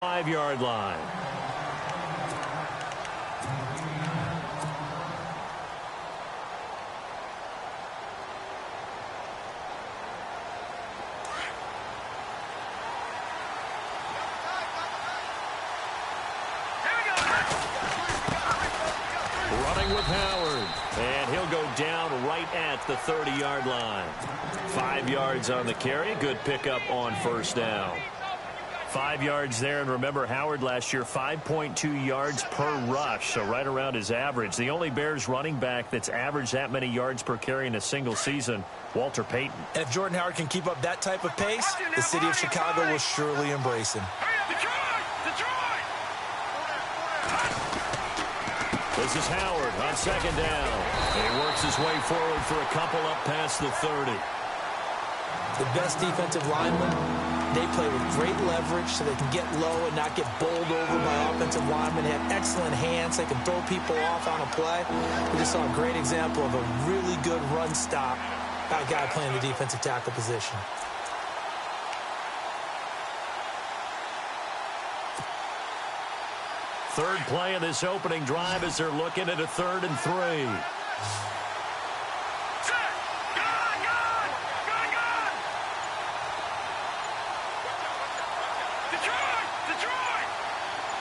5-yard line. Running with Howard, and he'll go down right at the 30-yard line. 5 yards on the carry. Good pickup on first down. 5 yards there, and remember, Howard last year, 5.2 yards per rush, so right around his average. The only Bears running back that's averaged that many yards per carry in a single season, Walter Payton. And if Jordan Howard can keep up that type of pace, the city of Chicago will surely embrace him. This is Howard on second down. And he works his way forward for a couple up past the 30. The best defensive linemen, they play with great leverage so they can get low and not get bowled over by offensive linemen. They have excellent hands. They can throw people off on a play. We just saw a great example of a really good run stop by a guy playing the defensive tackle position. Third play of this opening drive as they're looking at a 3rd and 3.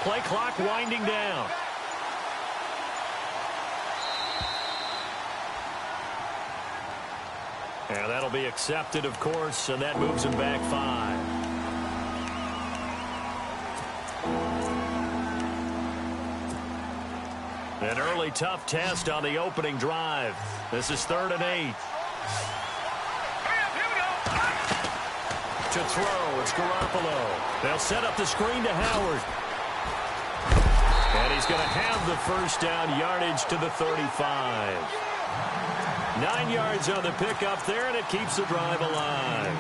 Play clock winding down. And that'll be accepted, of course, and that moves him back 5. An early tough test on the opening drive. This is 3rd and 8. To throw, it's Garoppolo. They'll set up the screen to Howard. And he's going to have the first down, yardage to the 35. 9 yards on the pickup there, and it keeps the drive alive.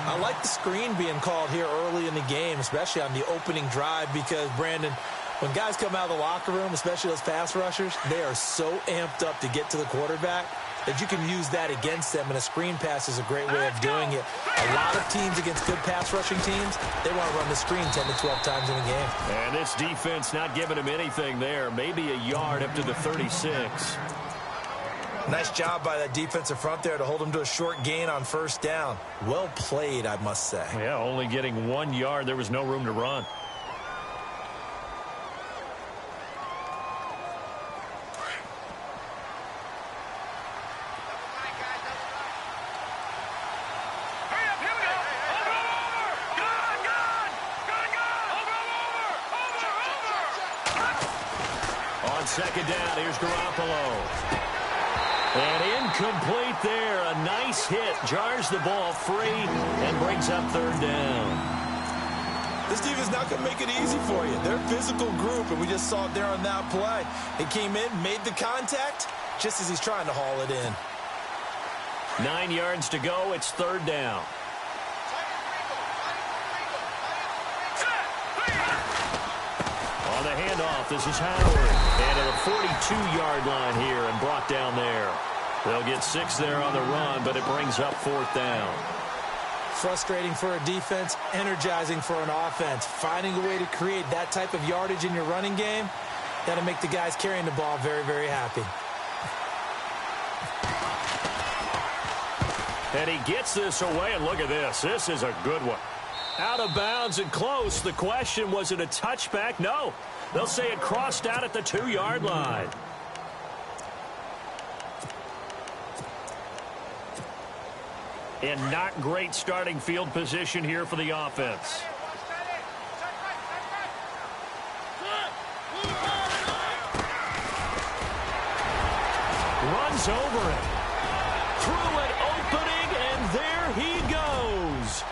I like the screen being called here early in the game, especially on the opening drive, because, Brandon, when guys come out of the locker room, especially those pass rushers, they are so amped up to get to the quarterback that you can use that against them, and a screen pass is a great way of doing it. A lot of teams against good pass rushing teams, they want to run the screen 10 to 12 times in a game. And this defense not giving him anything there, maybe a yard up to the 36. Nice job by that defensive front there to hold him to a short gain on first down. Well played, I must say. Yeah, only getting 1 yard. There was no room to run. Second down, here's Garoppolo. And incomplete there. A nice hit. Jars the ball free and brings up 3rd down. This defense is not going to make it easy for you. They're a physical group, and we just saw it there on that play. He came in, made the contact, just as he's trying to haul it in. 9 yards to go. It's 3rd down. On the handoff, this is Howard. And at the 42-yard line here and brought down there. They'll get 6 there on the run, but it brings up 4th down. Frustrating for a defense, energizing for an offense. Finding a way to create that type of yardage in your running game, that'll make the guys carrying the ball very, very happy. And he gets this away, and look at this. This is a good one. Out of bounds and close. The question, was it a touchback? No. They'll say it crossed out at the 2-yard line. And not great starting field position here for the offense. Runs over it. Through an opening, and there he goes.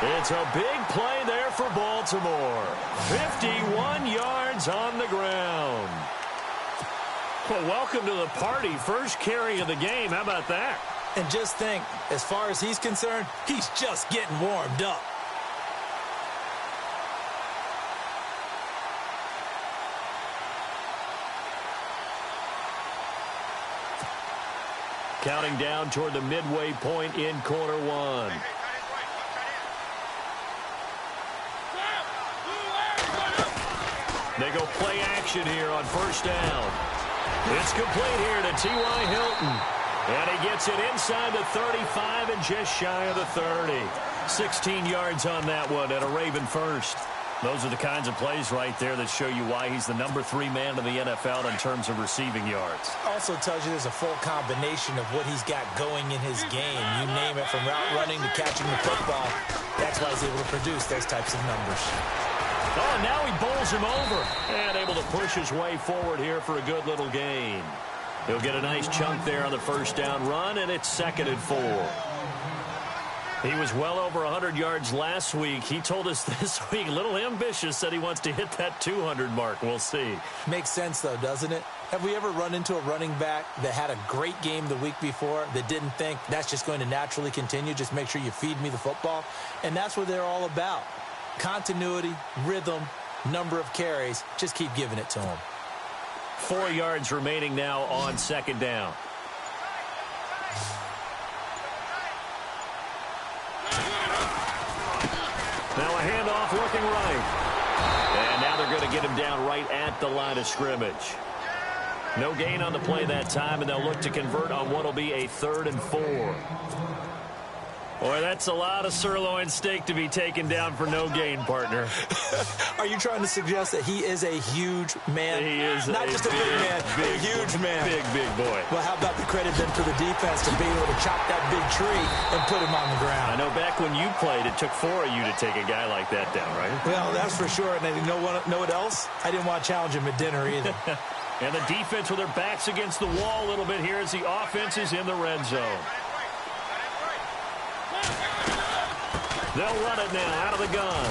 It's a big play there for Baltimore. 51 yards on the ground. Well, welcome to the party. First carry of the game. How about that? And just think, as far as he's concerned, he's just getting warmed up. Counting down toward the midway point in quarter one. They go play action here on first down. It's complete here to T.Y. Hilton. And he gets it inside the 35 and just shy of the 30. 16 yards on that one and a Raven first. Those are the kinds of plays right there that show you why he's the number 3 man in the NFL in terms of receiving yards. Also tells you there's a full combination of what he's got going in his game. You name it, from route running to catching the football. That's why he's able to produce those types of numbers. Oh, now he bowls him over and able to push his way forward here for a good little gain. He'll get a nice chunk there on the first down run, and it's 2nd and 4. He was well over 100 yards last week. He told us this week, a little ambitious, said he wants to hit that 200 mark. We'll see. Makes sense, though, doesn't it? Have we ever run into a running back that had a great game the week before that didn't think that's just going to naturally continue? Just make sure you feed me the football. And that's what they're all about. Continuity, rhythm, number of carries. Just keep giving it to him. 4 yards remaining now on 2nd down. Now a handoff looking right. And now they're going to get him down right at the line of scrimmage. No gain on the play that time, and they'll look to convert on what will be a 3rd and 4. Boy, that's a lot of sirloin steak to be taken down for no gain, partner. Are you trying to suggest that he is a huge man? He is not just a big man, a huge man. Big boy. Well, how about the credit then for the defense to be able to chop that big tree and put him on the ground? I know back when you played, it took 4 of you to take a guy like that down, right? Well, that's for sure. And you know what else? I didn't want to challenge him at dinner either. And the defense with their backs against the wall a little bit here as the offense is in the red zone. They'll run it now out of the gun.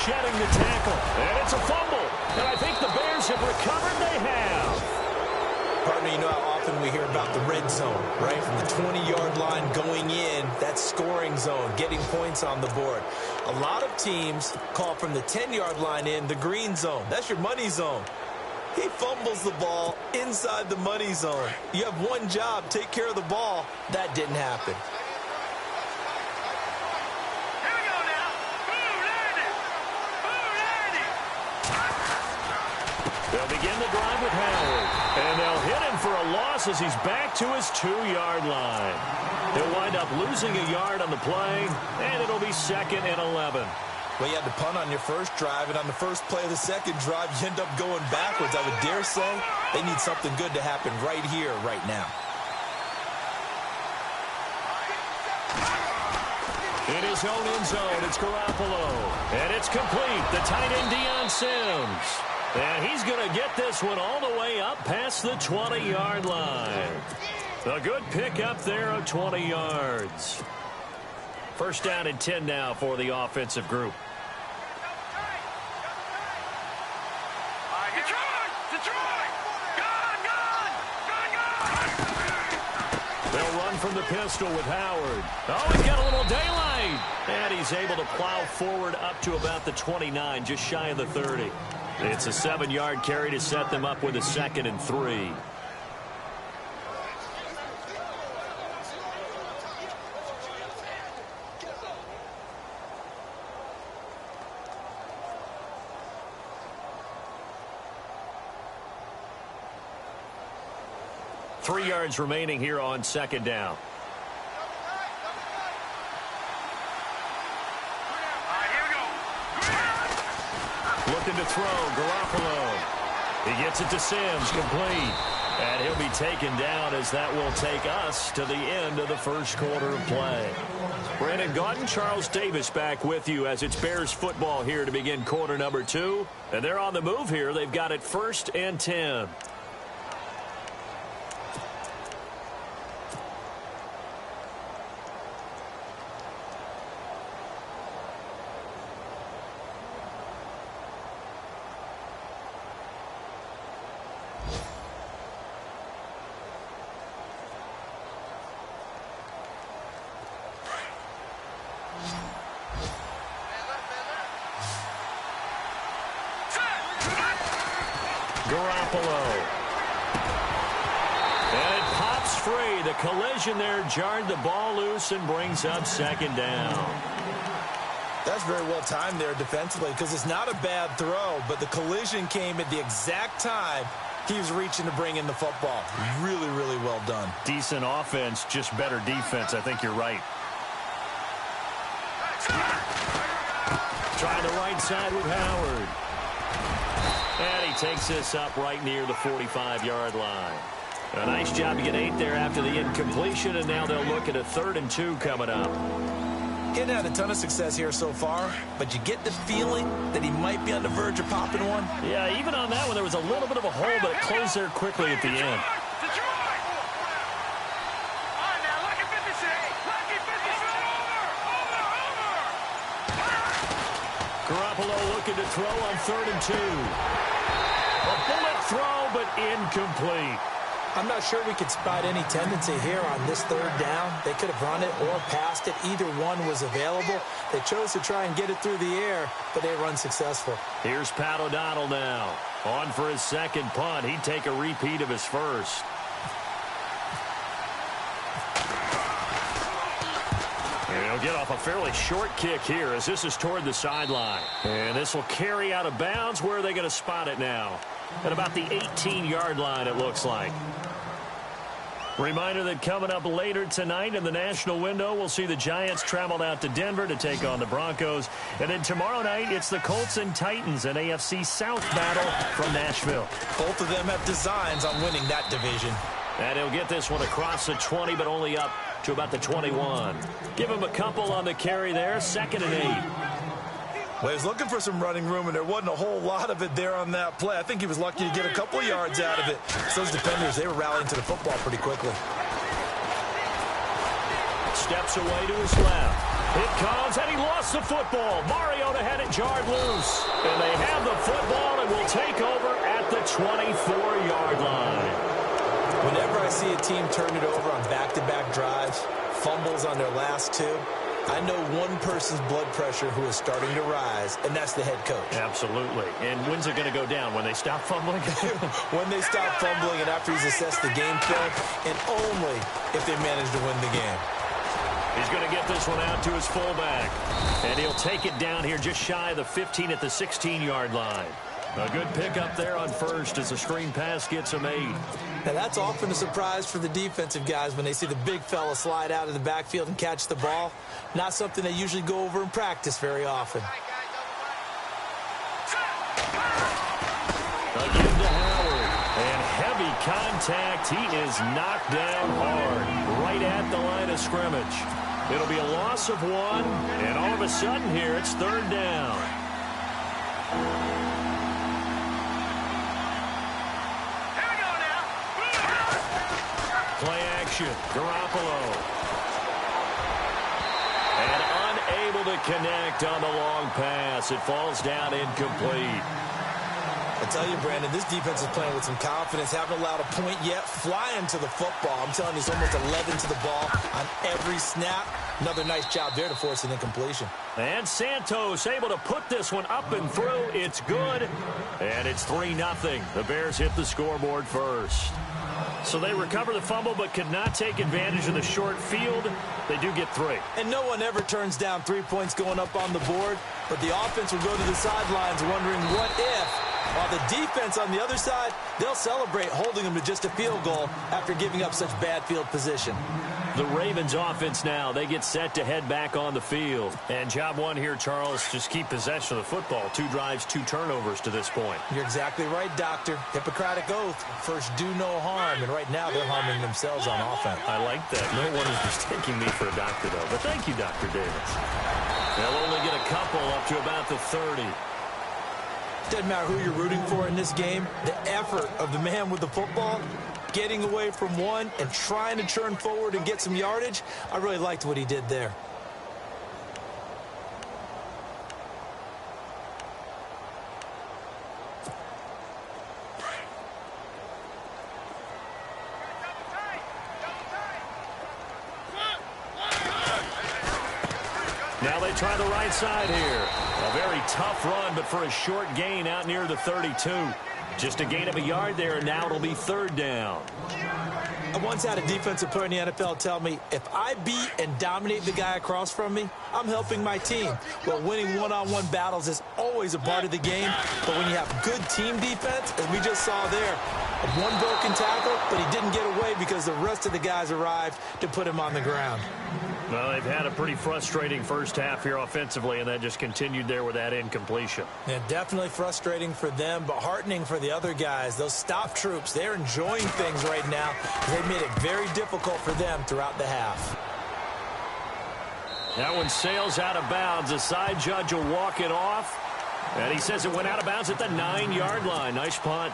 Shedding the tackle. And it's a fumble. And I think the Bears have recovered. They have. Partner, you know how often we hear about the red zone, right? From the 20-yard line going in, that scoring zone, getting points on the board. A lot of teams call from the 10-yard line in the green zone. That's your money zone. He fumbles the ball inside the money zone. You have one job, take care of the ball. That didn't happen. They'll begin the drive with Howard. And they'll hit him for a loss as he's back to his 2-yard line. He'll wind up losing a yard on the play, and it'll be 2nd and 11. Well, you had to punt on your first drive, and on the first play of the second drive, you end up going backwards. I would dare say they need something good to happen right here, right now. In his own end zone, it's Garoppolo. And it's complete. The tight end, Deion Sims. And he's going to get this one all the way up past the 20-yard line. A good pick up there of 20 yards. First down and 10 now for the offensive group. They'll run from the pistol with Howard. Oh, he's got a little daylight. And he's able to plow forward up to about the 29, just shy of the 30. It's a 7-yard carry to set them up with a 2nd and 3. Three yards remaining here on 2nd down. Looking to throw, Garoppolo. He gets it to Sims, complete. And he'll be taken down as that will take us to the end of the first quarter of play. Brandon Gaudin, Charles Davis back with you as it's Bears football here to begin quarter number 2. And they're on the move here. They've got it 1st and 10. Garoppolo. And it pops free. The collision there jarred the ball loose and brings up 2nd down. That was very well timed there defensively because it's not a bad throw, but the collision came at the exact time he was reaching to bring in the football. Really, really well done. Decent offense, just better defense. I think you're right. Trying the right side with Howard. And he takes this up right near the 45-yard line. A nice job to get 8 there after the incompletion, and now they'll look at a 3rd and 2 coming up. Getting had a ton of success here so far, but you get the feeling that he might be on the verge of popping one. Yeah, even on that one, there was a little bit of a hole, but it closed there quickly at the end. Garoppolo looking to throw on 3rd and 2. A bullet throw, but incomplete. I'm not sure we could spot any tendency here on this 3rd down. They could have run it or passed it. Either one was available. They chose to try and get it through the air, but they were unsuccessful. Here's Pat O'Donnell now. On for his 2nd punt. He'd take a repeat of his 1st. And he'll get off a fairly short kick here as this is toward the sideline. And this will carry out of bounds. Where are they going to spot it now? At about the 18-yard line, it looks like. Reminder that coming up later tonight in the national window, we'll see the Giants travel out to Denver to take on the Broncos. And then tomorrow night, it's the Colts and Titans, an AFC South battle from Nashville. Both of them have designs on winning that division. And he'll get this one across the 20, but only up to about the 21. Give him a couple on the carry there, 2nd and 8. Well, he was looking for some running room, and there wasn't a whole lot of it there on that play. I think he was lucky to get a couple yards out of it. So those defenders, they were rallying to the football pretty quickly. Steps away to his left. It comes, and he lost the football. Mariota had it jarred loose. And they have the football and will take over at the 24-yard line. Whenever I see a team turn it over on back-to-back drives, fumbles on their last 2, I know one person's blood pressure who is starting to rise, and that's the head coach. Absolutely. And when's it going to go down? When they stop fumbling? When they stop fumbling and after he's assessed the game film, and only if they manage to win the game. He's going to get this one out to his fullback. And he'll take it down here just shy of the 15 at the 16-yard line. A good pickup there on 1st as the screen pass gets him 8. Now, that's often a surprise for the defensive guys when they see the big fella slide out of the backfield and catch the ball. Not something they usually go over in practice very often. Again to Howard. And heavy contact. He is knocked down hard right at the line of scrimmage. It'll be a loss of 1. And all of a sudden here, it's 3rd down. Play action. Garoppolo. And unable to connect on the long pass. It falls down incomplete. I tell you, Brandon, this defense is playing with some confidence. Haven't allowed a point yet. Flying to the football. I'm telling you, it's almost 11 to the ball on every snap. Another nice job there to force an incompletion. And Santos able to put this one up and through. It's good. And it's 3-0. The Bears hit the scoreboard first. So they recover the fumble but could not take advantage of the short field. They do get 3. And no one ever turns down 3 points going up on the board. But the offense will go to the sidelines wondering what if. While the defense on the other side, they'll celebrate holding them to just a field goal after giving up such bad field position. The Ravens offense now, they get set to head back on the field. And job 1 here, Charles, just keep possession of the football. 2 drives, 2 turnovers to this point. You're exactly right, Doctor. Hippocratic oath. First, do no harm. And right now, they're harming themselves on offense. I like that. No one is mistaking me for a doctor, though. But thank you, Dr. Davis. They'll only get a couple up to about the 30. Doesn't matter who you're rooting for in this game. The effort of the man with the football, getting away from one and trying to turn forward and get some yardage, I really liked what he did there. Now they try the right side here. A very tough run, but for a short gain out near the 32. Just a gain of a yard there, and now it'll be 3rd down. I once had a defensive player in the NFL tell me, if I beat and dominate the guy across from me, I'm helping my team. Well, winning one-on-one battles is always a part of the game, but when you have good team defense, as we just saw there, one broken tackle, but he didn't get away because the rest of the guys arrived to put him on the ground. Well, they've had a pretty frustrating first half here offensively, and that just continued there with that incompletion. Yeah, definitely frustrating for them, but heartening for the other guys. Those stop troops, they're enjoying things right now. They made it very difficult for them throughout the half. That one sails out of bounds. The side judge will walk it off, and he says it went out of bounds at the 9-yard line. Nice punt.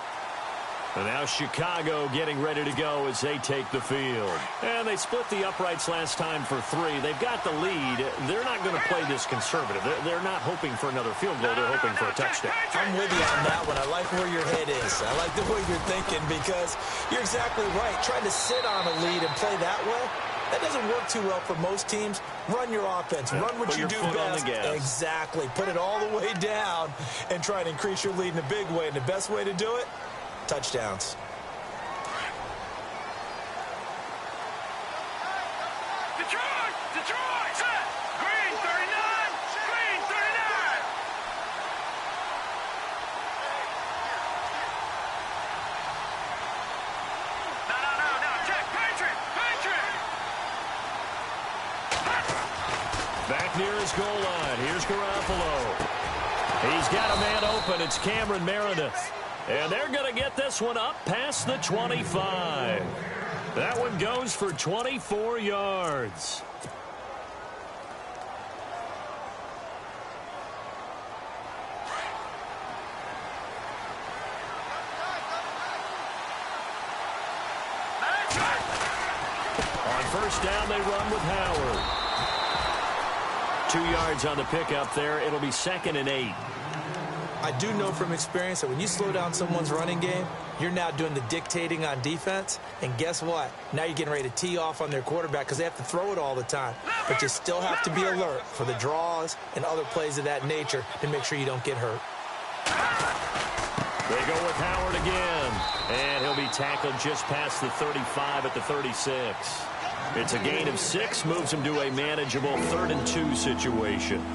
And now Chicago getting ready to go as they take the field. And they split the uprights last time for 3. They've got the lead. They're not going to play this conservative. They're not hoping for another field goal. They're hoping for a touchdown. I'm with you on that one. I like where your head is. I like the way you're thinking because you're exactly right. Trying to sit on a lead and play that way, that doesn't work too well for most teams. Run your offense. Run what you do best. Exactly. Put it all the way down and try to increase your lead in a big way. And the best way to do it, touchdowns. Detroit, set. Green 39, green 39. No, check, Patriot. Back near his goal line. Here's Garoppolo. He's got a man open. It's Cameron Meredith. And they're going to get this one up past the 25. That one goes for 24 yards. On first down, they run with Howard. 2 yards on the pickup there. It'll be 2nd and 8. I do know from experience that when you slow down someone's running game, you're now doing the dictating on defense. And guess what? Now you're getting ready to tee off on their quarterback because they have to throw it all the time. But you still have to be alert for the draws and other plays of that nature to make sure you don't get hurt. They go with Howard again. And he'll be tackled just past the 35 at the 36. It's a gain of 6, moves him to a manageable 3rd and 2 situation.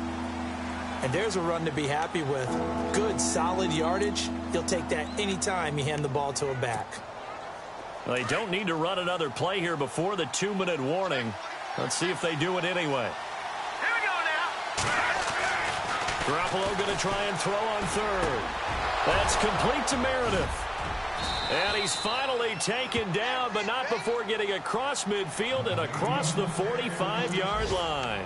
And there's a run to be happy with. Good, solid yardage. He'll take that anytime you hand the ball to a back. Well, they don't need to run another play here before the 2-minute warning. Let's see if they do it anyway. Here we go now. Garoppolo going to try and throw on 3rd. That's complete to Meredith. And he's finally taken down, but not before getting across midfield and across the 45-yard line.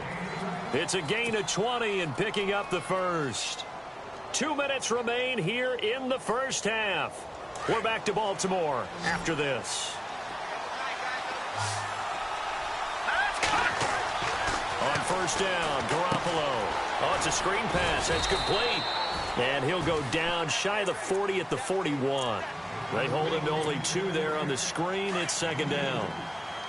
It's a gain of 20 and picking up the first. 2 minutes remain here in the first half. We're back to Baltimore after this. On first down, Garoppolo. Oh, it's a screen pass. That's complete. And he'll go down shy of the 40 at the 41. They hold him to only 2 there on the screen. It's 2nd down.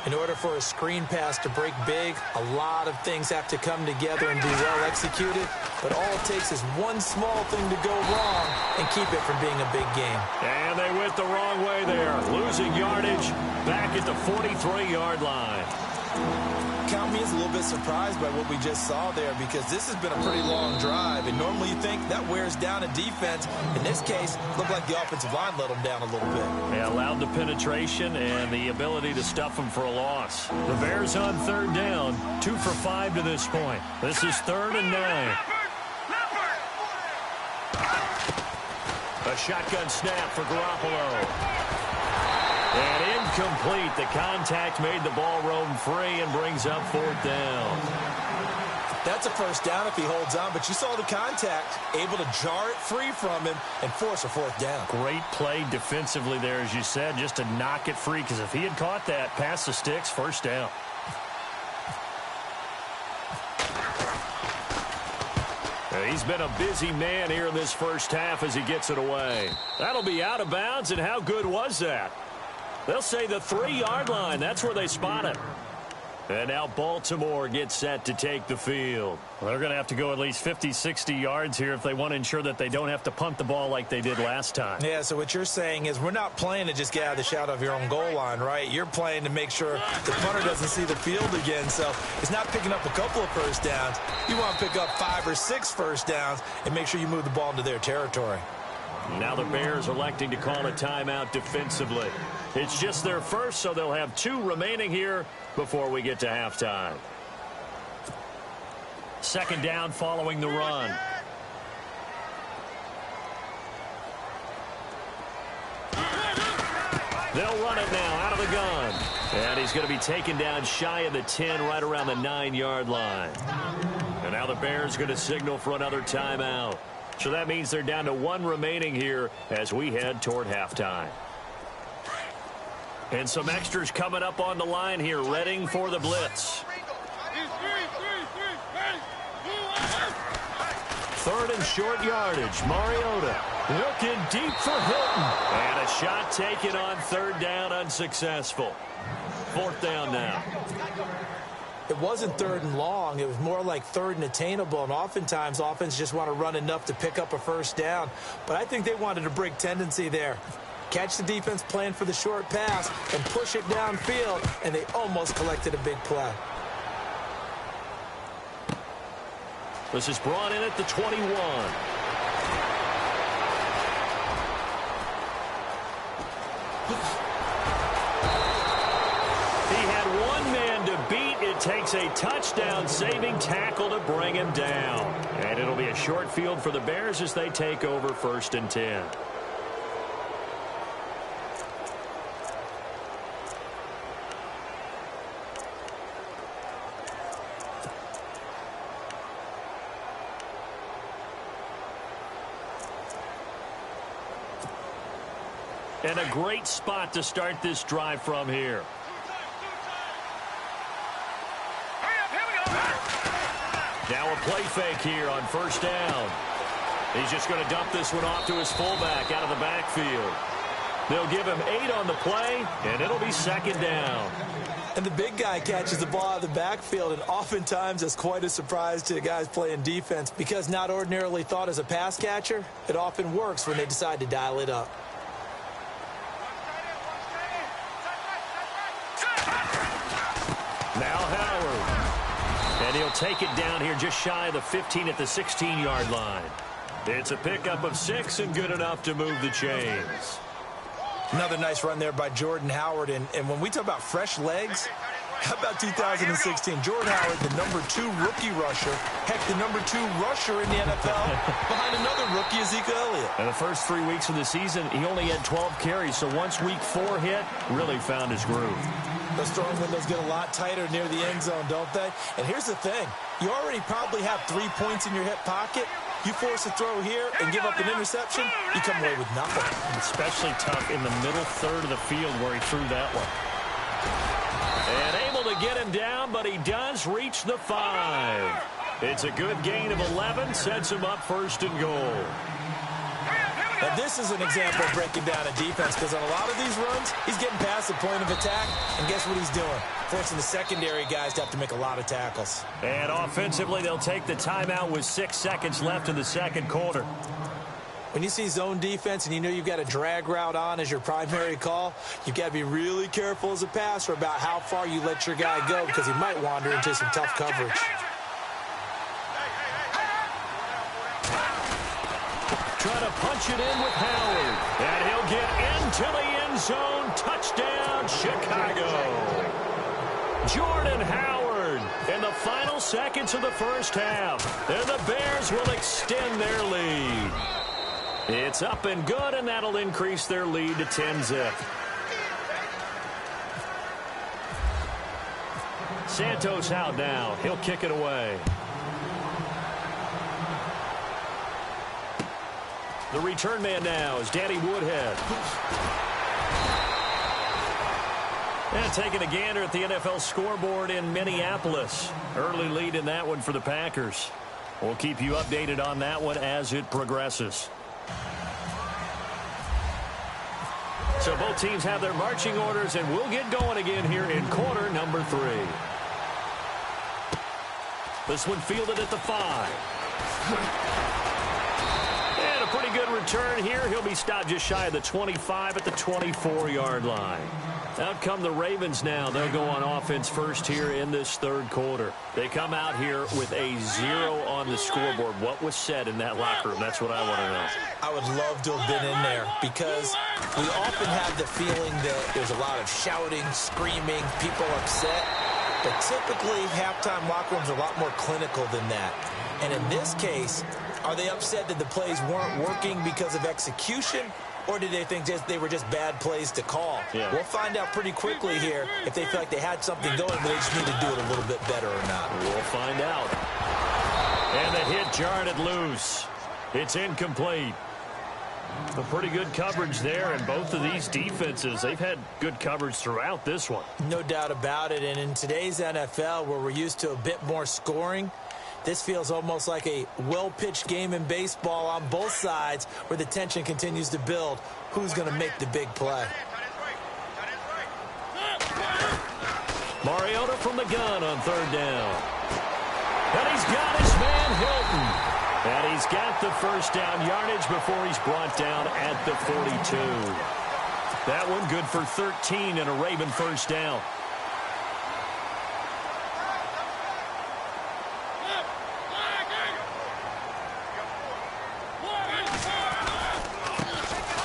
In order for a screen pass to break big, a lot of things have to come together and be well executed. But all it takes is one small thing to go wrong and keep it from being a big game. And they went the wrong way there. Losing yardage back at the 43-yard line. Count me as a little bit surprised by what we just saw there because this has been a pretty long drive. And normally you think that wears down a defense. In this case, it looked like the offensive line let them down a little bit. Yeah, allowed the penetration and the ability to stuff them for a loss. The Bears on 3rd down, 2 for 5 to this point. This is 3rd and 9. A shotgun snap for Garoppolo. And incomplete. The contact made the ball roam free and brings up 4th down. That's a first down if he holds on, but you saw the contact, able to jar it free from him and force a 4th down. Great play defensively there, as you said, just to knock it free, because if he had caught that, past the sticks, 1st down. He's been a busy man here in this first half as he gets it away. That'll be out of bounds, and how good was that? They'll say the 3-yard line. That's where they spot it. And now Baltimore gets set to take the field. Well, they're going to have to go at least 50, 60 yards here if they want to ensure that they don't have to punt the ball like they did last time. Yeah, so what you're saying is we're not playing to just get out of the shadow of your own goal line, right? You're playing to make sure the punter doesn't see the field again. So it's not picking up a couple of first downs. You want to pick up 5 or 6 first downs and make sure you move the ball into their territory. Now the Bears electing to call a timeout defensively. It's just their first, so they'll have 2 remaining here before we get to halftime. Second down following the run. They'll run it now out of the gun. And he's going to be taken down shy of the 10, right around the 9-yard line. And now the Bears going to signal for another timeout. So that means they're down to 1 remaining here as we head toward halftime. And some extras coming up on the line here, readying for the blitz. 3rd and short yardage. Mariota looking deep for Hilton. And a shot taken on 3rd down, unsuccessful. 4th down now. It wasn't 3rd and long. It was more like 3rd and attainable. And oftentimes, offense just want to run enough to pick up a first down. But I think they wanted to break tendency there. Catch the defense plan for the short pass and push it downfield. And they almost collected a big play. This is brought in at the 21. He had 1 man to beat. It takes a touchdown-saving tackle to bring him down. And it'll be a short field for the Bears as they take over 1st and 10. And a great spot to start this drive from here. Now a play fake here on 1st down. He's just going to dump this one off to his fullback out of the backfield. They'll give him 8 on the play, and it'll be 2nd down. And the big guy catches the ball out of the backfield, and oftentimes it's quite a surprise to the guys playing defense because not ordinarily thought as a pass catcher, it often works when they decide to dial it up. Now Howard. And he'll take it down here just shy of the 15 at the 16-yard line. It's a pickup of 6 and good enough to move the chains. Another nice run there by Jordan Howard. And when we talk about fresh legs, how about 2016? Jordan Howard, the #2 rookie rusher. Heck, the #2 rusher in the NFL behind another rookie, Ezekiel Elliott. And the first 3 weeks of the season, he only had 12 carries. So once week 4 hit, really found his groove. Those throwing windows get a lot tighter near the end zone, don't they? And here's the thing. You already probably have 3 points in your hip pocket. You force a throw here and give up an interception, you come away with nothing. Especially tough in the middle third of the field where he threw that one. And able to get him down, but he does reach the 5. It's a good gain of 11, sets him up 1st and goal. Now, this is an example of breaking down a defense because on a lot of these runs, he's getting past the point of attack, and guess what he's doing? Forcing the secondary guys to have to make a lot of tackles. And offensively, they'll take the timeout with 6 seconds left in the 2nd quarter. When you see zone defense and you know you've got a drag route on as your primary call, you've got to be really careful as a passer about how far you let your guy go because he might wander into some tough coverage. Trying to punch it in with Howard. And he'll get into the end zone. Touchdown, Chicago. Jordan Howard in the final seconds of the 1st half. And the Bears will extend their lead. It's up and good, and that'll increase their lead to 10-zip. Santos out now. He'll kick it away. The return man now is Danny Woodhead. And taking a gander at the NFL scoreboard in Minneapolis. Early lead in that one for the Packers. We'll keep you updated on that one as it progresses. So both teams have their marching orders, and we'll get going again here in quarter number 3. This one fielded at the 5. And a pretty good return here. He'll be stopped just shy of the 25 at the 24-yard line. Out come the Ravens now. They'll go on offense first here in this third quarter. They come out here with a 0 on the scoreboard. What was said in that locker room? That's what I want to know. I would love to have been in there because we often have the feeling that there's a lot of shouting, screaming, people upset. But typically, halftime locker rooms are a lot more clinical than that. And in this case, are they upset that the plays weren't working because of execution? Or did they think they were just bad plays to call? Yeah. We'll find out pretty quickly here if they feel like they had something going, but they just need to do it a little bit better or not. We'll find out. And the hit jarred it loose. It's incomplete. A pretty good coverage there, and both of these defenses, they've had good coverage throughout this one. No doubt about it, and in today's NFL, where we're used to a bit more scoring, this feels almost like a well-pitched game in baseball on both sides where the tension continues to build. Who's going to make the big play? Mariota from the gun on third down. And he's got his man Hilton. And he's got the first down yardage before he's brought down at the 42. That one good for 13 and a Raven first down.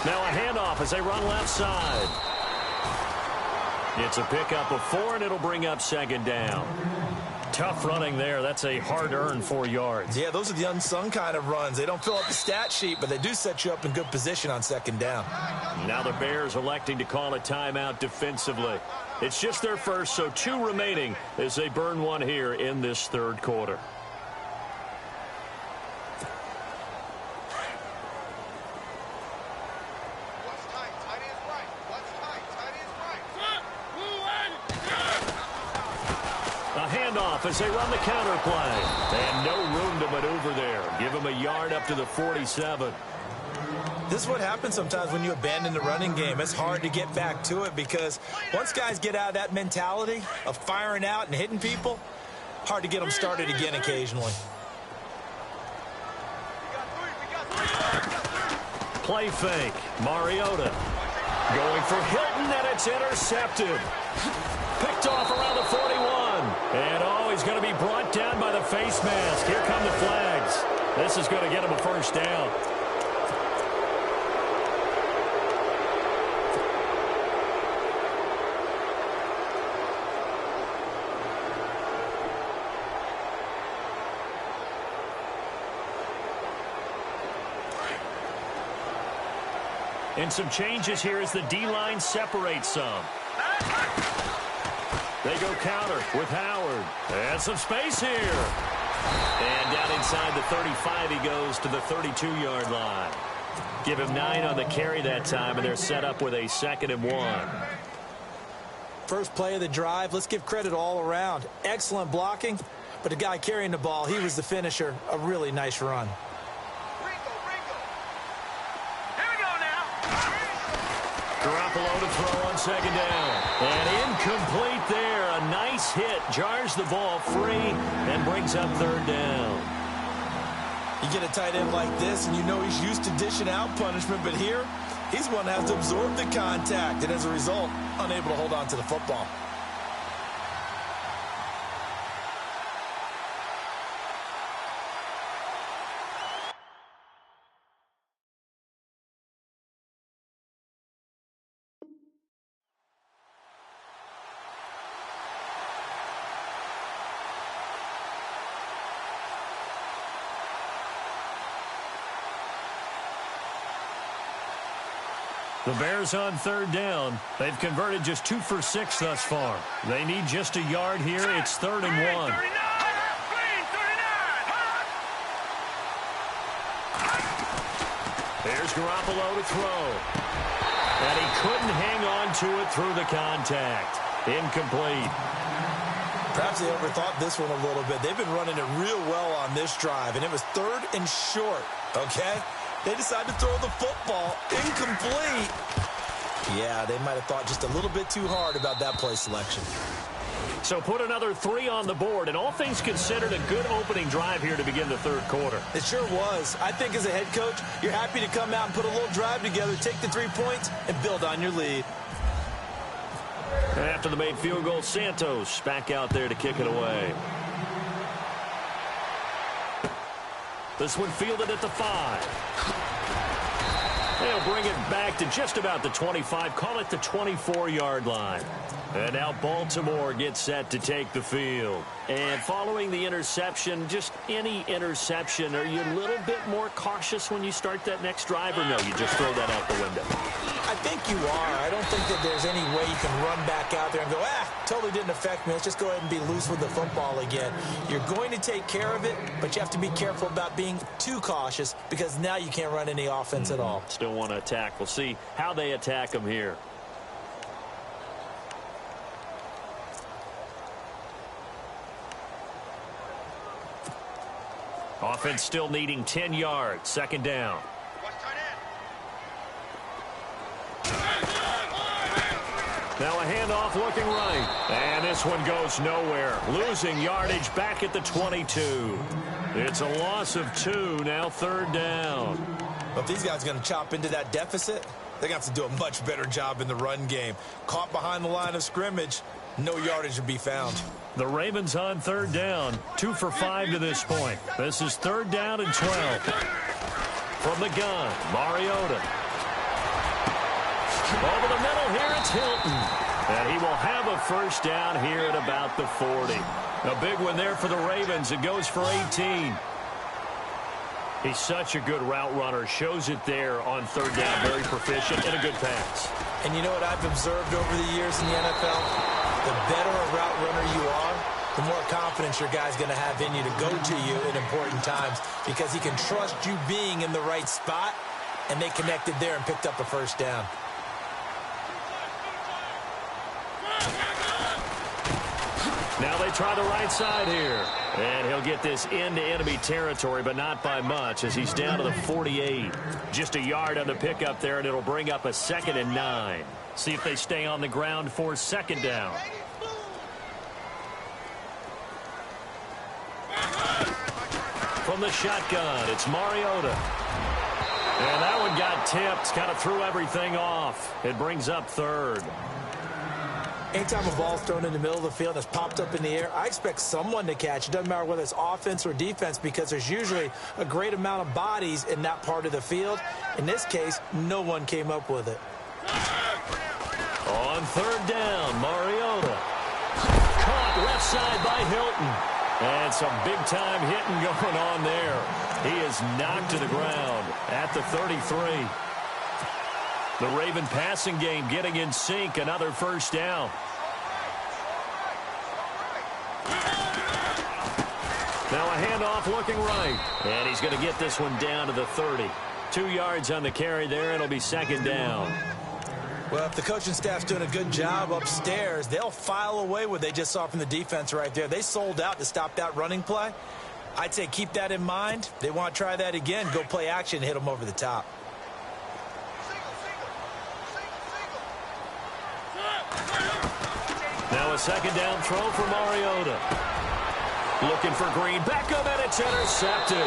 Now a handoff as they run left side. It's a pickup of 4, and it'll bring up second down. Tough running there. That's a hard-earned 4 yards. Yeah, those are the unsung kind of runs. They don't fill up the stat sheet, but they do set you up in good position on second down. Now the Bears electing to call a timeout defensively. It's just their first, so 2 remaining as they burn one here in this third quarter. As they run the counter play. And no room to maneuver there. Give him a yard up to the 47. This is what happens sometimes when you abandon the running game. It's hard to get back to it because once guys get out of that mentality of firing out and hitting people, hard to get them started again occasionally. Play fake. Mariota going for Hilton, and it's intercepted. Picked off around the 41. And he's going to be brought down by the face mask. Here come the flags. This is going to get him a first down. And some changes here as the D-line separates some. They go counter with Howard. And some space here. And down inside the 35, he goes to the 32-yard line. Give him 9 on the carry that time, and they're set up with a 2nd and 1. First play of the drive, let's give credit all around. Excellent blocking, but the guy carrying the ball, he was the finisher. A really nice run. Garoppolo to throw on second down. And incomplete there. A nice hit. Jars the ball free and brings up third down. You get a tight end like this, and you know he's used to dishing out punishment, but here, he's one that has to absorb the contact, and as a result, unable to hold on to the football. The Bears on third down. They've converted just 2 for 6 thus far. They need just a yard here. It's 3rd and 1. There's Garoppolo to throw. And he couldn't hang on to it through the contact. Incomplete. Perhaps they overthought this one a little bit. They've been running it real well on this drive, and it was 3rd and short, okay? They decided to throw the football. Incomplete. Yeah, they might have thought just a little bit too hard about that play selection. So put another 3 on the board, and all things considered, a good opening drive here to begin the third quarter. It sure was. I think as a head coach, you're happy to come out and put a little drive together, take the 3 points, and build on your lead. After the made field goal, Santos back out there to kick it away. This one fielded at the 5. They'll bring it back to just about the 25, call it the 24-yard line. And now Baltimore gets set to take the field. And following the interception, just any interception, are you a little bit more cautious when you start that next drive, or no, you just throw that out the window? I think you are. I don't think that there's any way you can run back out there and go, totally didn't affect me. Let's just go ahead and be loose with the football again. You're going to take care of it, but you have to be careful about being too cautious because now you can't run any offense at all. Still want to attack. We'll see how they attack them here. Offense still needing 10 yards. Second down. Now a handoff looking right. And this one goes nowhere. Losing yardage back at the 22. It's a loss of 2. Now third down. Well, if these guys are going to chop into that deficit, they're going to have to do a much better job in the run game. Caught behind the line of scrimmage, no yardage to be found. The Ravens on third down. 2 for 5 to this point. This is third down and 12. From the gun, Mariota. Over the middle here, it's Hilton. And he will have a first down here at about the 40. A big one there for the Ravens. It goes for 18. He's such a good route runner. Shows it there on third down. Very proficient and a good pass. And you know what I've observed over the years in the NFL? The better a route runner you are, the more confidence your guy's going to have in you to go to you in important times because he can trust you being in the right spot, and they connected there and picked up a first down. Now they try the right side here. And he'll get this into enemy territory, but not by much as he's down to the 48. Just a yard on the pickup there, and it'll bring up a 2nd and 9. See if they stay on the ground for second down. From the shotgun, it's Mariota. And that one got tipped, kind of threw everything off. It brings up third. Anytime a ball's thrown in the middle of the field and it's popped up in the air, I expect someone to catch. It doesn't matter whether it's offense or defense because there's usually a great amount of bodies in that part of the field. In this case, no one came up with it. On third down, Mariota. Caught left side by Hilton. And some big-time hitting going on there. He is knocked to the ground at the 33. The Raven passing game getting in sync. Another first down. Now a handoff looking right. And he's going to get this one down to the 30. 2 yards on the carry there. It'll be second down. Well, if the coaching staff's doing a good job upstairs, they'll file away what they just saw from the defense right there. They sold out to stop that running play. I'd say keep that in mind. They want to try that again. Go play action and hit them over the top. Now a second down throw for Mariota. Looking for Green. Back up, and it's intercepted.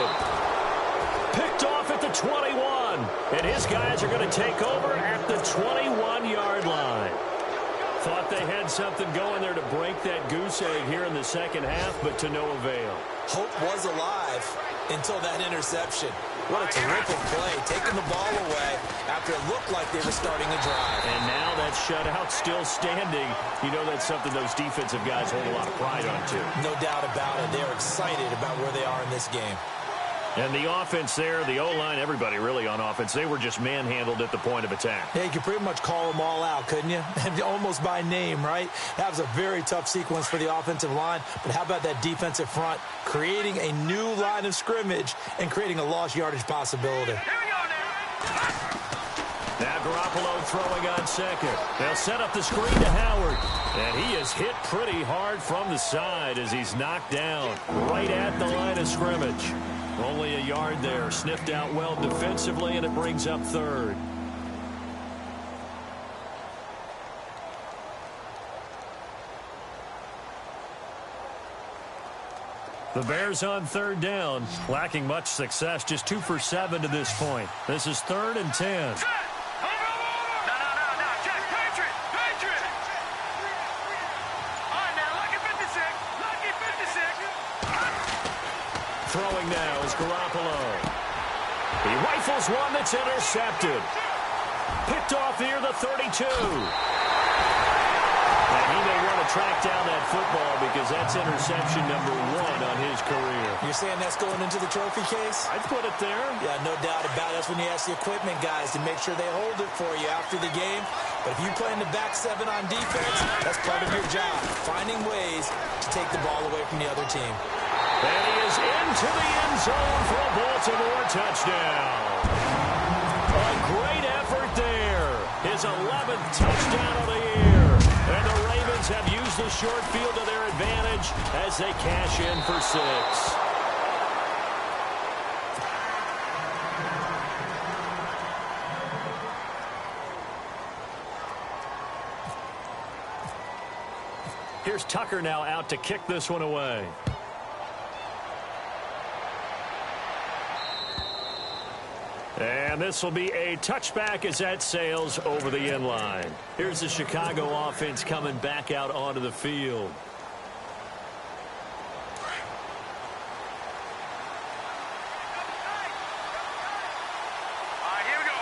Picked off at the 21. And his guys are going to take over at the 21-yard line. Thought they had something going there to break that goose egg here in the second half, but to no avail. Hope was alive until that interception. What a terrific play, taking the ball away after it looked like they were starting a drive. And now that shutout still standing. You know that's something those defensive guys hold a lot of pride on, too. No doubt about it. They're excited about where they are in this game. And the offense there, the O-line, everybody really on offense, they were just manhandled at the point of attack. Yeah, you could pretty much call them all out, couldn't you? Almost by name, right? That was a very tough sequence for the offensive line. But how about that defensive front creating a new line of scrimmage and creating a lost yardage possibility? Now Garoppolo throwing on second. They'll set up the screen to Howard. And he is hit pretty hard from the side as he's knocked down right at the line of scrimmage. Only a yard there. Sniffed out well defensively, and it brings up third. The Bears on third down, lacking much success, just 2 for 7 to this point. This is 3rd and 10. Throwing now is Garoppolo. He rifles one that's intercepted. Picked off near the 32. And he may want to track down that football because that's interception number 1 on his career. You're saying that's going into the trophy case? I'd put it there. Yeah, no doubt about it. That's when you ask the equipment guys to make sure they hold it for you after the game. But if you play in the back 7 on defense, that's part of your job, finding ways to take the ball away from the other team. And he is into the end zone for a Baltimore touchdown. A great effort there. His 11th touchdown of the year. And the Ravens have used the short field to their advantage as they cash in for 6. Here's Tucker now out to kick this one away. And this will be a touchback as that sails over the end line. Here's the Chicago offense coming back out onto the field. All right, here we go.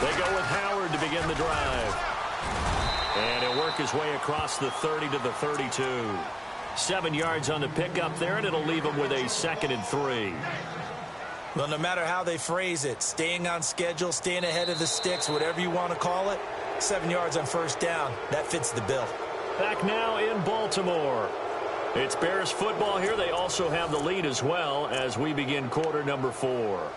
They go with Howard to begin the drive. And he'll work his way across the 30 to the 32. 7 yards on the pickup there, and it'll leave him with a 2nd and 3. Well, no matter how they phrase it, staying on schedule, staying ahead of the sticks, whatever you want to call it, 7 yards on first down, that fits the bill. Back now in Baltimore. It's Bears football here. They also have the lead as well as we begin quarter number 4.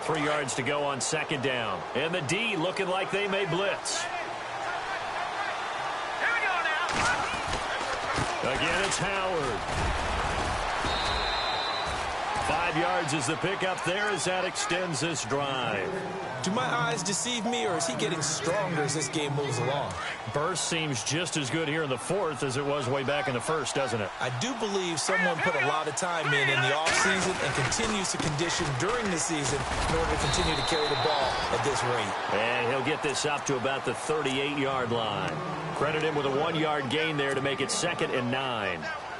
3 yards to go on 2nd down. And the D looking like they may blitz. Here we go now. Again, it's Howard. 5 yards is the pickup there as that extends this drive. Do my eyes deceive me, or is he getting stronger as this game moves along? Burst seems just as good here in the 4th as it was way back in the 1st, doesn't it? I do believe someone put a lot of time in the offseason and continues to condition during the season in order to continue to carry the ball at this rate. And he'll get this up to about the 38-yard line. Credit him with a 1-yard gain there to make it 2nd and 9.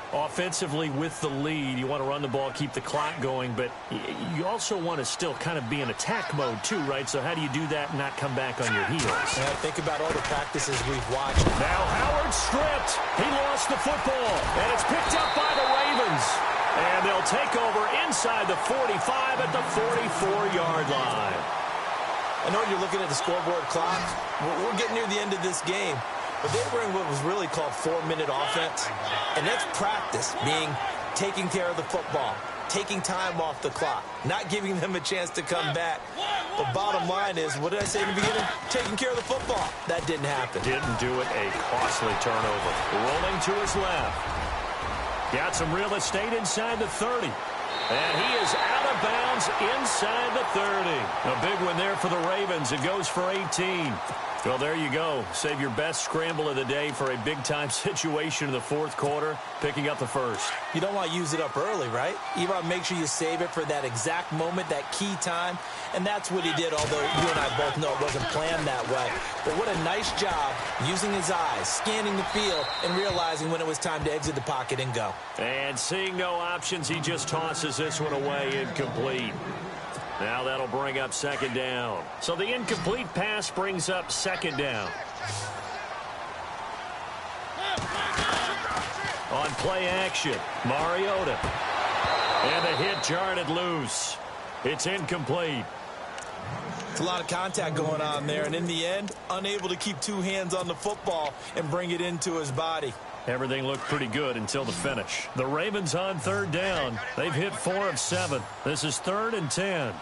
Offensively with the lead, you want to run the ball, keep the clock going, but you also want to still kind of be in attack mode too, right? So how do you do that and not come back on your heels? Yeah, think about all the practices we've watched. Now Howard stripped. He lost the football, and it's picked up by the Ravens. And they'll take over inside the 45 at the 44-yard line. I know you're looking at the scoreboard clock. We're getting near the end of this game. But they were in what was really called 4-minute offense. And that's practice, being taking care of the football, taking time off the clock, not giving them a chance to come back. The bottom line is, what did I say in the beginning? Taking care of the football. That didn't happen. Didn't do it. A costly turnover. Rolling to his left. Got some real estate inside the 30. And he is out of bounds inside the 30. A big one there for the Ravens. It goes for 18. Well, there you go. Save your best scramble of the day for a big-time situation in the 4th quarter, picking up the 1st. You don't want to use it up early, right? You want to make sure you save it for that exact moment, that key time. And that's what he did, although you and I both know it wasn't planned that way. But what a nice job using his eyes, scanning the field, and realizing when it was time to exit the pocket and go. And seeing no options, he just tosses this one away incomplete. Now that'll bring up 2nd down. So the incomplete pass brings up 2nd down. On play action, Mariota. And the hit jarred it loose. It's incomplete. It's a lot of contact going on there, and in the end, unable to keep 2 hands on the football and bring it into his body. Everything looked pretty good until the finish. The Ravens on 3rd down. They've hit 4 of 7. This is 3rd and 10.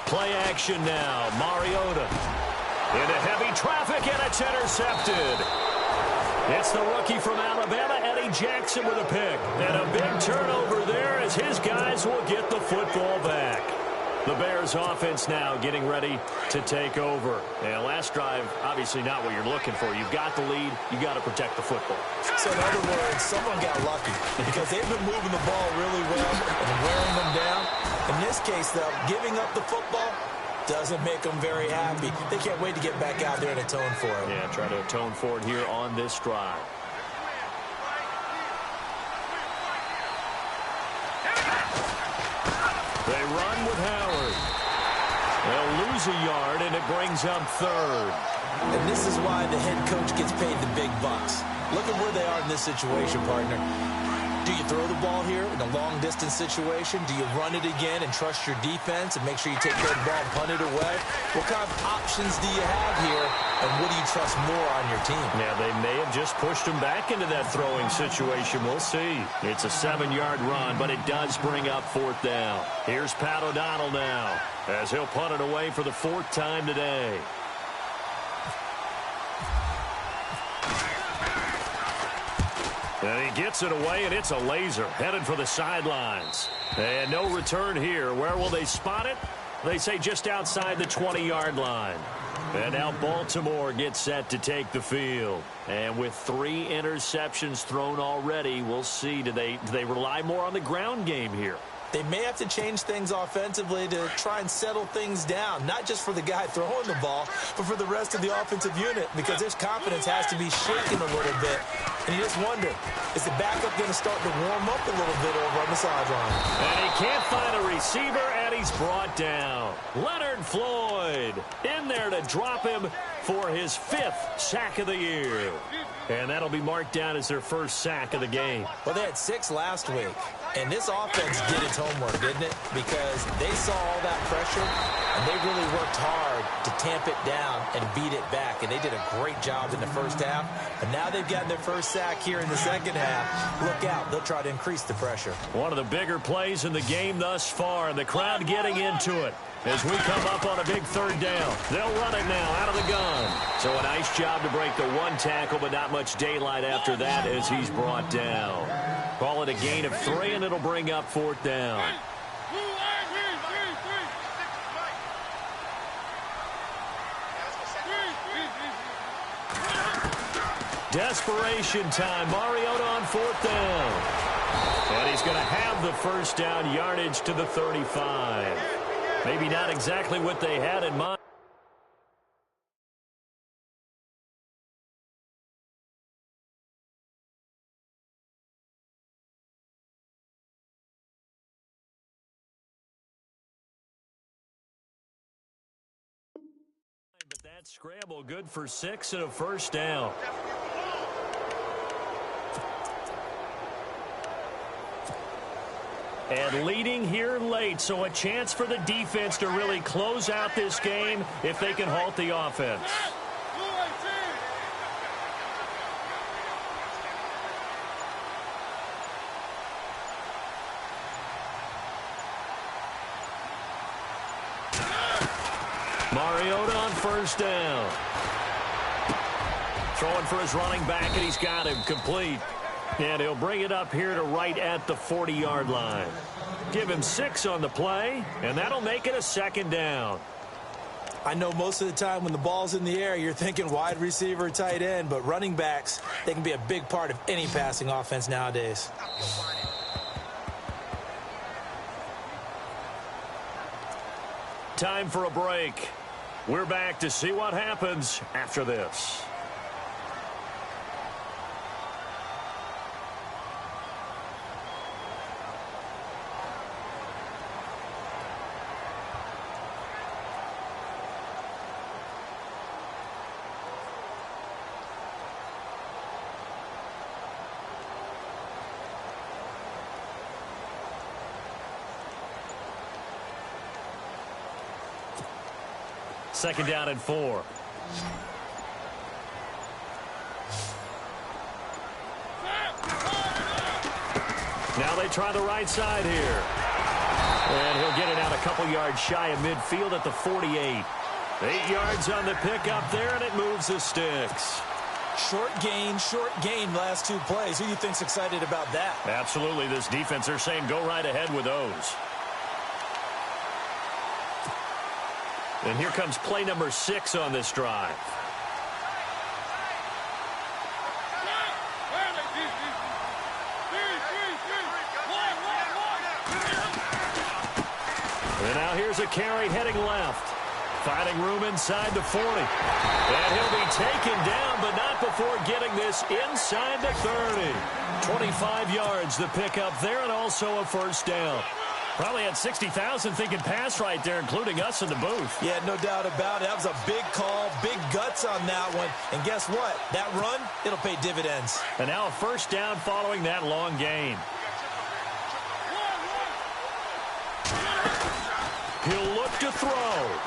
Play action now. Mariota into heavy traffic, and it's intercepted. It's the rookie from Alabama, Eddie Jackson, with a pick. And a big turnover there as his guys will get the football back. The Bears offense now getting ready to take over. And last drive, obviously not what you're looking for. You've got the lead. You got to protect the football. So in other words, someone got lucky because they've been moving the ball really well and wearing them down. In this case, though, giving up the football doesn't make them very happy. They can't wait to get back out there and atone for it. Yeah, try to atone for it here on this drive. They run with Howard. They'll lose a yard, and it brings up third. And this is why the head coach gets paid the big bucks. Look at where they are in this situation, partner. Do you throw the ball here in a long-distance situation? Do you run it again and trust your defense and make sure you take care of the ball and punt it away? What kind of options do you have here, and what do you trust more on your team? Yeah, they may have just pushed him back into that throwing situation. We'll see. It's a 7-yard run, but it does bring up fourth down. Here's Pat O'Donnell now as he'll punt it away for the 4th time today. And he gets it away, and it's a laser headed for the sidelines. And no return here. Where will they spot it? They say just outside the 20-yard line. And now Baltimore gets set to take the field. And with 3 interceptions thrown already, we'll see. Do they rely more on the ground game here? They may have to change things offensively to try and settle things down, not just for the guy throwing the ball, but for the rest of the offensive unit, because his confidence has to be shaken a little bit. And you just wonder, is the backup going to start to warm up a little bit over on the sideline? And he can't find a receiver, and he's brought down. Leonard Floyd in there to drop him for his 5th sack of the year. And that'll be marked down as their first sack of the game. Well, they had 6 last week. And this offense did its homework, didn't it? Because they saw all that pressure, and they really worked hard to tamp it down and beat it back. And they did a great job in the first half. But now they've gotten their first sack here in the second half. Look out. They'll try to increase the pressure. One of the bigger plays in the game thus far, and the crowd getting into it. As we come up on a big 3rd down, they'll run it now out of the gun. So a nice job to break the 1 tackle, but not much daylight after that as he's brought down. Call it a gain of 3, and it'll bring up 4th down. Desperation time. Mariota on 4th down. And he's going to have the first down, yardage to the 35. Maybe not exactly what they had in mind. But that scramble good for 6 and a first down. And leading here late, so a chance for the defense to really close out this game if they can halt the offense. Mariota on first down. Throwing for his running back, and he's got him complete. And he'll bring it up here to right at the 40-yard line. Give him 6 on the play, and that'll make it a 2nd down. I know most of the time when the ball's in the air, you're thinking wide receiver, tight end, but running backs, they can be a big part of any passing offense nowadays. Time for a break. We're back to see what happens after this. Second down and 4. Now they try the right side here. And he'll get it out a couple yards shy of midfield at the 48. 8 yards on the pickup there, and it moves the sticks. Short gain last 2 plays. Who do you think's excited about that? Absolutely. This defense, they're saying go right ahead with those. And here comes play number 6 on this drive. And now here's a carry heading left. Finding room inside the 40. And he'll be taken down, but not before getting this inside the 30. 25 yards the pickup there, and also a first down. Probably had 60,000 thinking pass right there, including us in the booth. Yeah, no doubt about it. That was a big call, big guts on that one. And guess what? That run, it'll pay dividends. And now a first down following that long gain. He'll look to throw.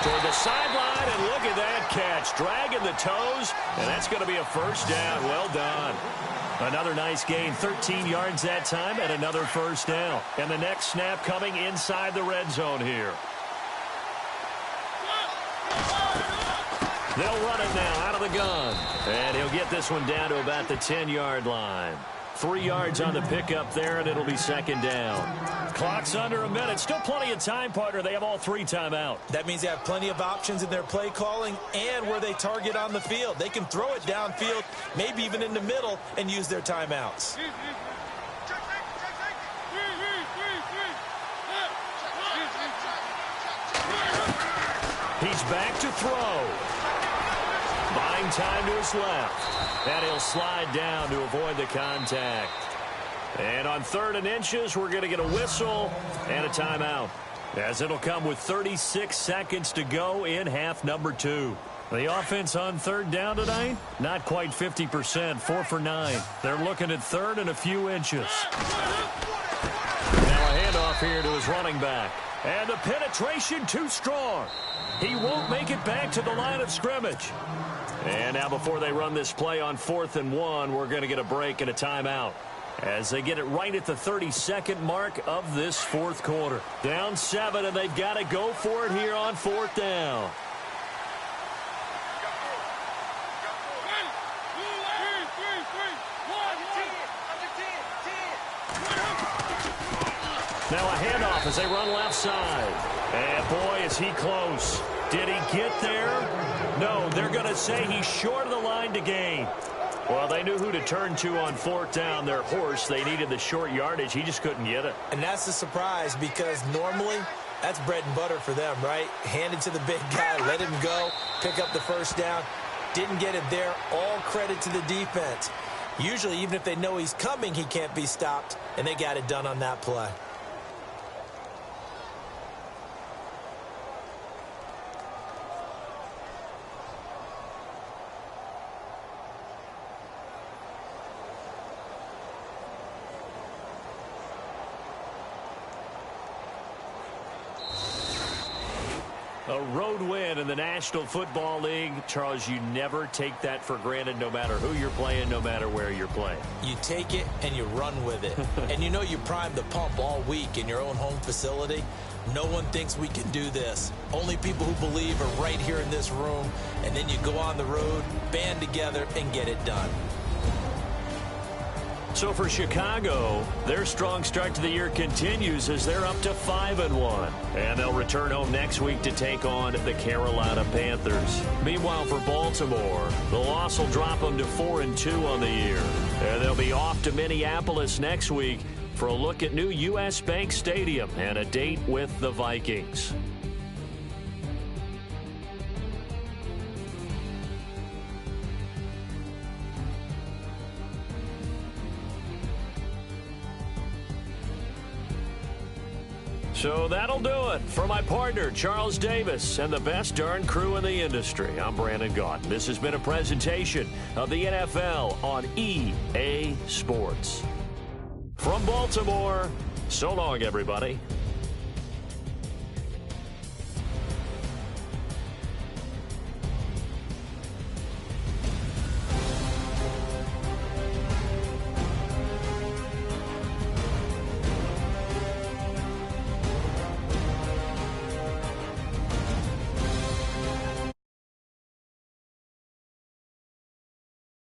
Toward the sideline, and look at that catch. Dragging the toes, and that's going to be a first down. Well done. Another nice gain, 13 yards that time, and another first down. And the next snap coming inside the red zone here. They'll run it now out of the gun. And he'll get this one down to about the 10-yard line. 3 yards on the pickup there, and it'll be second down. Clock's under a minute. Still plenty of time, partner. They have all 3 timeout. That means they have plenty of options in their play calling and where they target on the field. They can throw it downfield, maybe even in the middle, and use their timeouts. He's back to throw. Buying time to his left. And he'll slide down to avoid the contact. And on 3rd and inches, we're going to get a whistle and a timeout, as it'll come with 36 seconds to go in half number 2. The offense on 3rd down tonight, not quite 50%, 4 for 9. They're looking at 3rd and a few inches. Now a handoff here to his running back. And the penetration too strong. He won't make it back to the line of scrimmage. And now before they run this play on 4th and 1, we're going to get a break and a timeout, as they get it right at the 32nd mark of this 4th quarter. Down 7, and they've got to go for it here on 4th down. Now a handoff as they run left side. And boy, is he close. Did he get there? No, they're going to say he's short of the line to gain. Well, they knew who to turn to on 4th down. Their horse, they needed the short yardage. He just couldn't get it. And that's a surprise, because normally that's bread and butter for them, right? Hand it to the big guy, let him go, pick up the first down. Didn't get it there. All credit to the defense. Usually, even if they know he's coming, he can't be stopped, and they got it done on that play. A road win in the National Football League. Charles, you never take that for granted, no matter who you're playing, no matter where you're playing. You take it and you run with it. And you know you primed the pump all week in your own home facility. No one thinks we can do this. Only people who believe are right here in this room. And then you go on the road, band together, and get it done. So for Chicago, their strong start to the year continues as they're up to 5-1. And they'll return home next week to take on the Carolina Panthers. Meanwhile, for Baltimore, the loss will drop them to 4-2 on the year. And they'll be off to Minneapolis next week for a look at new U.S. Bank Stadium and a date with the Vikings. So that'll do it for my partner, Charles Davis, and the best darn crew in the industry. I'm Brandon Gaudin. This has been a presentation of the NFL on EA Sports. From Baltimore, so long, everybody.